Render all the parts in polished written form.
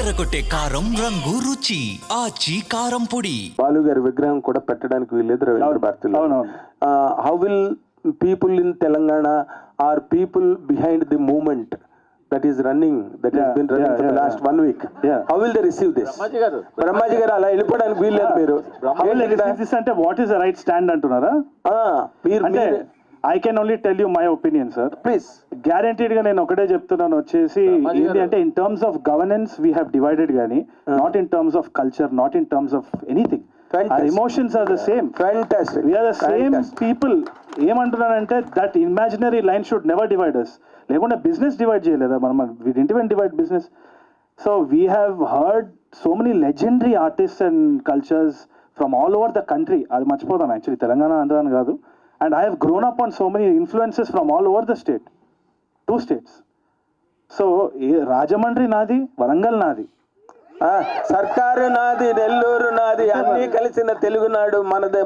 అదరగొట్టే కారం రంగు రుచి ఆచి కారం పొడి. బాలు గారి విగ్రహం కూడా పెట్టడానికి వీల్లేదు రవీంద్ర భారతిలో. How will people in Telangana are people behind the movement that is running, that has been running for the last 1 week? How will they receive this? Brahmaji గారు అలా వెళ్ళిపోవడానికి వీల్లేదు. మీరు how will they receive this అంటే what is the right stand అంటున్నారా? అంటే I can only tell you my opinion, sir. Please. Guaranteed గా నేను ఒకటే చెప్తున్నాను వచ్చేసి ఏంటి అంటే in terms of governance we have divided గానీ not in terms of culture, not in terms of anything. Our emotions are the same. Fantastic. We are the same people. ఏమంటున్నానంటే that imaginary line should never divide us. లేకుండా business divide చేయలేదా మనం? We didn't even divide business. So we have heard so many legendary artist and cultures from all over the country. అది మర్చిపోతాం actually, Telangana Andhra అని కాదు. And I have grown up on so many influences from all over the state, 2 states. So Rajahmundry నాది, వరంగల్ నాది, సర్కారు నాది, నెల్లూరు నాది, అన్ని కలిసిన తెలుగునాడు మనదే.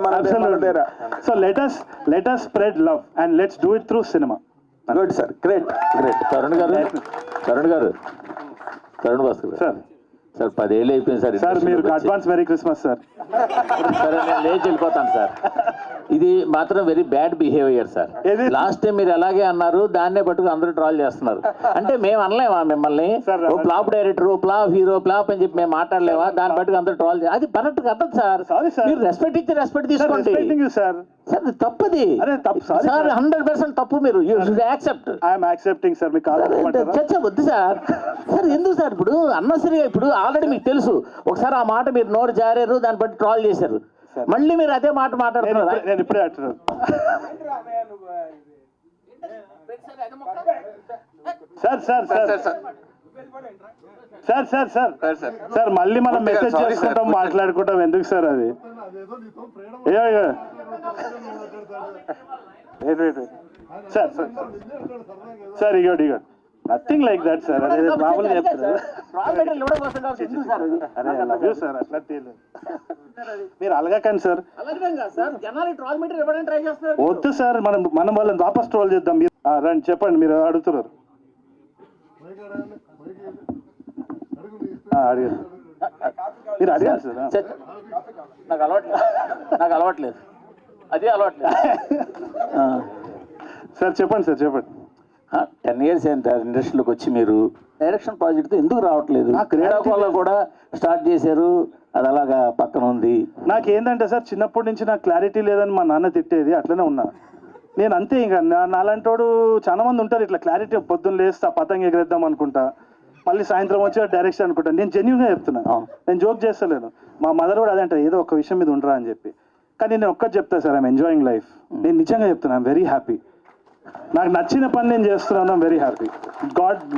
So let us spread love and let's do it through cinema. Good sir, great great. Tarun Bhaskar sir sir 10 ఏళ్ళు అయిపోయింది సార్. సార్ మీరు అడ్వాన్స్ మెరీ క్రిస్మస్ సార్. సరే నేను లేచి వెళ్ళిపోతాను సార్. ఇది మాత్రం very bad behaviour sir. Last time మీరు అలాగే అన్నారు, దాన్నే పట్టుకు అందరూ ట్రాల్ చేస్తున్నారు. అంటే మేము అనలేమా మిమ్మల్ని ఓ flop director, flop hero, flop అని చెప్పి మేము మాట్లాడలేమా? దాన్ని పట్టుకు అందరూ ట్రాల్ చేయాలి. అది కరెక్ట్ కదా సార్. మీరు రెస్పెక్ట్ ఇచ్చి రెస్పెక్ట్ తీసుకోండి సార్. సార్ తప్పది సార్, 100% తప్పు. మీరు యాక్సెప్ట్. I'm accepting sir. మీకు చర్చ వద్దు సార్. సార్ ఎందుకు సార్ ఇప్పుడు అన్నసరిగా? ఇప్పుడు ఆల్రెడీ మీకు తెలుసు ఒకసారి ఆ మాట మీరు నోరు జారారు, దాన్ని బట్టి ట్రాల్ చేశారు. మళ్ళీ మీరు అదే మాట మాట్లాడుతున్నారు. నేను ఇప్పుడే అంటున్నాను sir. Sir sir sir sir sir sir మళ్ళీ మనం మెసేజ్ చేసుకుంటాం, మాట్లాడుకుంటాం. ఎందుకు సార్ అది? సార్ సార్ సార్ ఇగోడు నథింగ్ లైక్ దట్ సార్. అదే మామూలుగా చెప్తారు. సార్ అట్లా మీరు అలగకండి సార్. వద్దు సార్, మనం వాళ్ళని వాపస్ ట్రోల్ చేద్దాం. మీరు రండి, చెప్పండి, మీరు అడుగుతున్నారు. అడిగారు, మీరు అడిగారు సార్. నాకు అలవాట్లేదు, అదే అలవాట్లేదు. సార్ చెప్పండి సార్, చెప్పండి. 10 years అయింది సార్ ఇండస్ట్రీలోకి వచ్చి. మీరు డైరెక్షన్ ప్రాజెక్ట్తో ఎందుకు రావట్లేదు? క్రీడాకోలో కూడా స్టార్ట్ చేశారు, అది అలాగా పక్కన ఉంది. నాకేంటంటే సార్, చిన్నప్పటి నుంచి నాకు క్లారిటీ లేదని మా నాన్న తిట్టేది, అట్లనే ఉన్నా నేను. అంతే, ఇంకా నాలంటోడు చాలా మంది ఉంటారు ఇట్లా క్లారిటీ. పొద్దున్న లేస్తా పతంగ ఎగరేద్దాం అనుకుంటా, మళ్ళీ సాయంత్రం వచ్చి డైరెక్షన్ అనుకుంటా. నేను జెన్యూన్గా చెప్తున్నా, నేను జోక్ చేస్తలేను. మా మదర్ కూడా అదే అంటారు, ఏదో ఒక విషయం మీద ఉండరా అని చెప్పి. కానీ నేను ఒక్కటి చెప్తా సార్, ఐఎమ్ ఎంజాయింగ్ లైఫ్. నేను నిజంగా చెప్తున్నా, ఐఎమ్ వెరీ హ్యాపీ. నాకు నచ్చిన పని నేను చేస్తున్నాను, I'm very happy.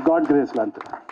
God grace లాంటి.